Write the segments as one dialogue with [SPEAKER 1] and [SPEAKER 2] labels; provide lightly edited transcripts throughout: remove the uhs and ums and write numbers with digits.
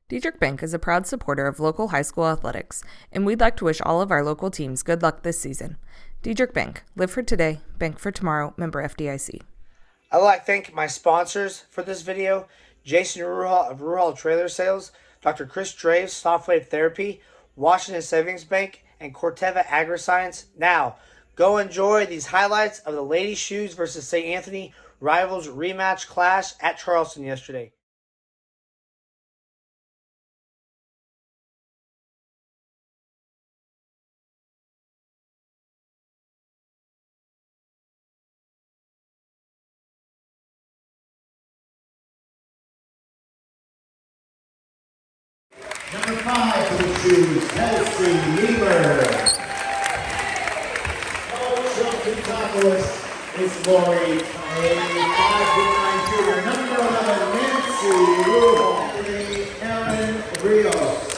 [SPEAKER 1] Diedrich Bank is a proud supporter of local high school athletics, and we'd like to wish all of our local teams good luck this season. Diedrich Bank, live for today, bank for tomorrow, member FDIC.
[SPEAKER 2] I'd like to thank my sponsors for this video, Jason Ruhal of Ruhal Trailer Sales, Dr. Chris Draves, Softwave Therapy, Washington Savings Bank, and Corteva AgriScience. Now, go enjoy these highlights of the Ladies Shoes versus St. Anthony Rivals rematch clash at Charleston yesterday.
[SPEAKER 3] Number 5 for the Shoes, Kelsey Lieber. Coach of Kentucky is Lori, a 5'9" shooter. Number 11, Nancy Ruhal, Aaron Rios.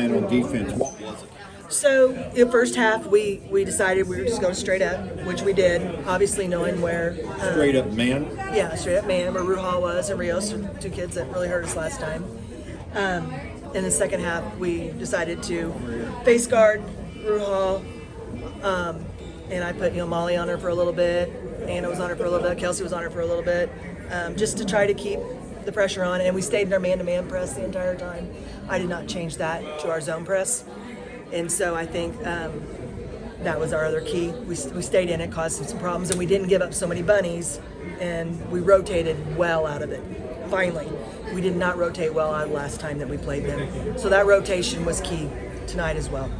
[SPEAKER 4] plan on defense? What was it?
[SPEAKER 5] So in the first half, we decided we were just going straight up, which we did, obviously knowing where.
[SPEAKER 4] Straight up man?
[SPEAKER 5] Yeah, straight up man, where Ruhal was and Rios, two kids that really hurt us last time. In the second half, we decided to face guard Ruhal, and I put Molly on her for a little bit, Anna was on her for a little bit, Kelsey was on her for a little bit, just to try to keep the pressure on, and we stayed in our man-to-man press the entire time. I did not change that to our zone press. And so I think that was our other key. We stayed in it, caused some problems, and we didn't give up so many bunnies, and we rotated well out of it. Finally, we did not rotate well out of last time that we played them. So that rotation was key tonight as well.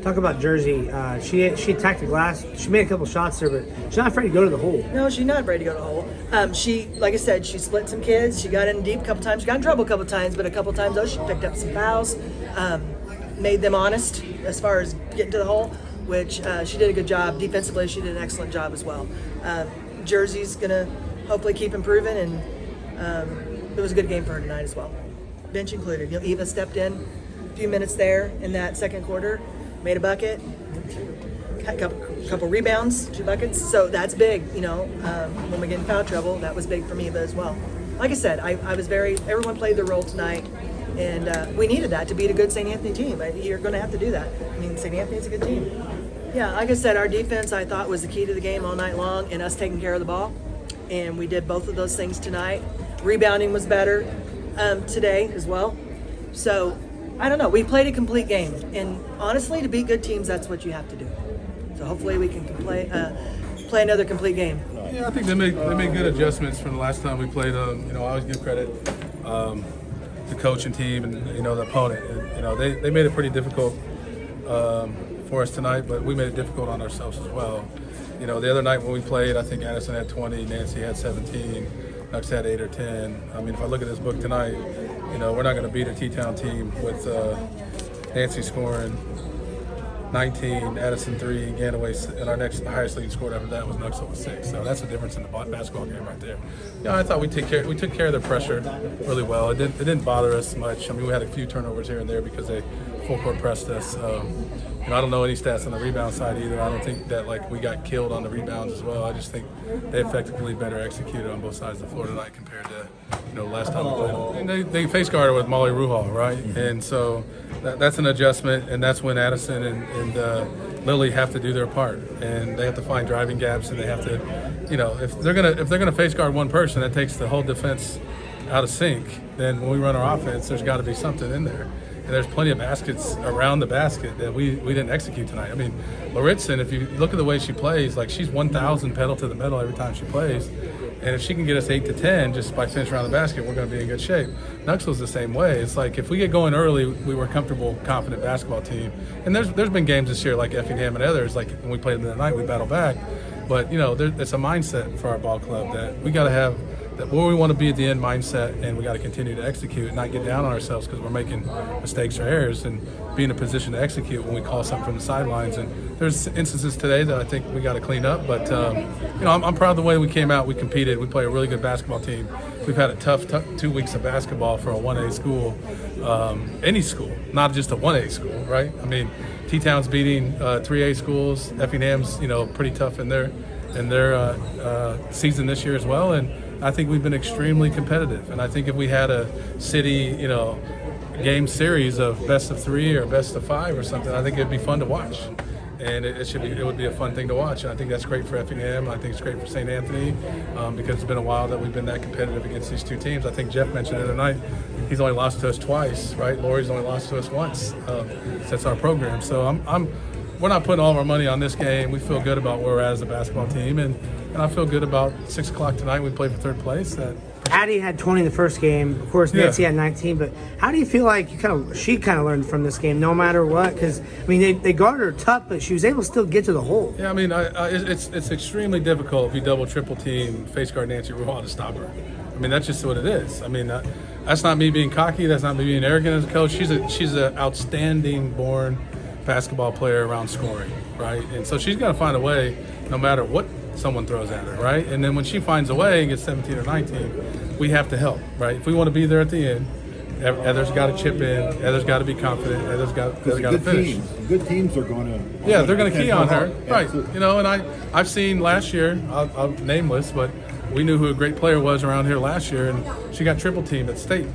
[SPEAKER 2] Talk about Jersey. She attacked the glass. She made a couple shots there, but she's not afraid to go to the hole.
[SPEAKER 5] No, she's not afraid to go to the hole. She, like I said, she split some kids. She got in deep a couple times. She got in trouble a couple times, but a couple times, though, she picked up some fouls. Made them honest as far as getting to the hole, which she did a good job. Defensively, she did an excellent job as well. Jersey's going to hopefully keep improving, and it was a good game for her tonight as well. Bench included. Eva stepped in a few minutes there in that second quarter, made a bucket, a couple rebounds, 2 buckets. So that's big, when we get in foul trouble, that was big for Eva as well. Like I said, I was everyone played their role tonight. And we needed that to beat a good St. Anthony team. You're going to have to do that. I mean, St. Anthony's a good team. Yeah, like I said, our defense, I thought, was the key to the game all night long, and us taking care of the ball. And we did both of those things tonight. Rebounding was better today as well. So, I don't know. We played a complete game. And honestly, to beat good teams, that's what you have to do. So hopefully we can play another complete game.
[SPEAKER 6] Yeah, I think they made good adjustments from the last time we played. I always give credit the coach and team and the opponent. And, they made it pretty difficult for us tonight, but we made it difficult on ourselves as well. The other night when we played, I think Addison had 20, Nancy had 17, Nux had 8 or 10. I mean, if I look at this book tonight, we're not going to beat a T-Town team with Nancy scoring 19, Addison 3, Ganaway, and our next highest lead scored after that was Nuxle with 6. So that's the difference in the basketball game right there. I thought we took care of the pressure really well. It didn't bother us much. I mean, we had a few turnovers here and there because they full court pressed us. I don't know any stats on the rebound side either. I don't think that we got killed on the rebounds as well. I just think they effectively better executed on both sides of the floor tonight compared to last time we played them. And they face guarded with Molly Ruhal, right? And so that's an adjustment, and that's when Addison and Lily have to do their part, and they have to find driving gaps, and they have to, if they're gonna face guard one person, that takes the whole defense out of sync. Then when we run our offense, there's got to be something in there. And there's plenty of baskets around the basket that we didn't execute tonight. I mean, Laritson, if you look at the way she plays, she's 1,000 pedal to the metal every time she plays. And if she can get us 8 to 10 just by finishing around the basket, we're going to be in good shape. Nuxle's the same way. It's if we get going early, we were a comfortable, confident basketball team. And there's been games this year like Effingham and others, when we played them that night, we battle back. But, it's a mindset for our ball club that we got to have that where we want to be at the end mindset, and we got to continue to execute and not get down on ourselves because we're making mistakes or errors, and be in a position to execute when we call something from the sidelines. And there's instances today that I think we got to clean up, but I'm proud of the way we came out. We competed. We play a really good basketball team. We've had a tough 2 weeks of basketball for a 1A school, any school, not just a 1A school, right? I mean, T-Town's beating 3A schools. Effingham's pretty tough in their season this year as well, and I think we've been extremely competitive. And I think if we had a city, game series of best of 3 or best of 5 or something, I think it'd be fun to watch. And it would be a fun thing to watch. And I think that's great for Effingham. I think it's great for St. Anthony because it's been a while that we've been that competitive against these two teams. I think Jeff mentioned the other night, he's only lost to us twice, right? Lori's only lost to us once since our program. So we're not putting all of our money on this game. We feel good about where we're at as a basketball team, and I feel good about 6 o'clock tonight. We play for third place.
[SPEAKER 2] Addie had 20 in the first game. Of course, Nancy had 19. But how do you feel like she kind of learned from this game, no matter what? Because they guarded her tough, but she was able to still get to the hole.
[SPEAKER 6] Yeah, it's extremely difficult if you double triple team face guard Nancy Ruhal to stop her. That's just what it is. That's not me being cocky. That's not me being arrogant as a coach. She's an outstanding born basketball player around scoring, right? And so she's got to find a way, no matter what someone throws at her, right? And then when she finds a way and gets 17 or 19, we have to help, right? If we want to be there at the end, Others got to chip in. Others got to be confident. Others got to finish.
[SPEAKER 3] Good teams are going to.
[SPEAKER 6] Yeah, they're going to key on her, right?
[SPEAKER 3] Absolutely.
[SPEAKER 6] You know, and I've seen last year. I'll nameless, but we knew who a great player was around here last year, and she got triple teamed at state,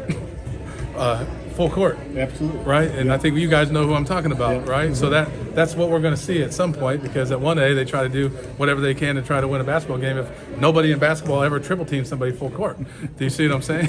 [SPEAKER 6] full court.
[SPEAKER 3] Absolutely.
[SPEAKER 6] Right, and I think you guys know who I'm talking about,
[SPEAKER 3] Yeah.
[SPEAKER 6] right? So that's what we're going to see at some point, because at 1A they try to do whatever they can to try to win a basketball game. If nobody in basketball ever triple teams somebody full court, do you see what I'm saying?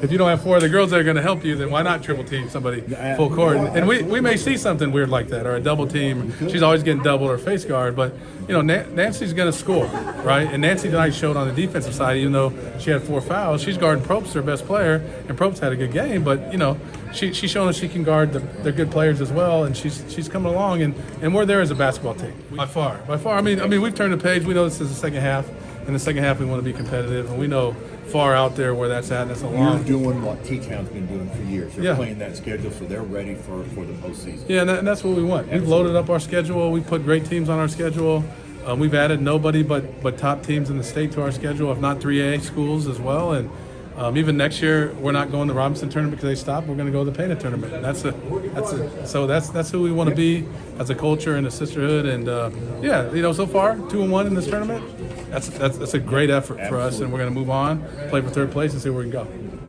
[SPEAKER 6] If you don't have 4 of the girls that are going to help you, then why not triple team somebody full court? And we may see something weird like that, or a double team. She's always getting doubled or face guard, but you know Nancy's going to score, right? And Nancy tonight showed on the defensive side, even though she had 4 fouls, she's guarding Probst, their best player, and Probst had a good game, but you know. She's shown that she can guard the good players as well, and she's coming along, and we're there as a basketball team by far. I mean we've turned the page. We know this is the second half. In the second half, we want to be competitive, and we know far out there where that's at. That's a long.
[SPEAKER 3] You're doing what T-Town's been doing for years. They're
[SPEAKER 6] Yeah.
[SPEAKER 3] playing that schedule, so they're ready for the postseason.
[SPEAKER 6] Yeah, and that's what we want. We've loaded up our schedule. We put great teams on our schedule. We've added nobody but top teams in the state to our schedule, if not 3A schools as well, and. Even next year, we're not going to the Robinson tournament because they stopped. We're going to go to the Pena tournament. So that's who we want to be as a culture and a sisterhood. And yeah, you know, so far 2-1 in this tournament. That's a great effort for us, and we're going to move on, play for third place, and see where we can go.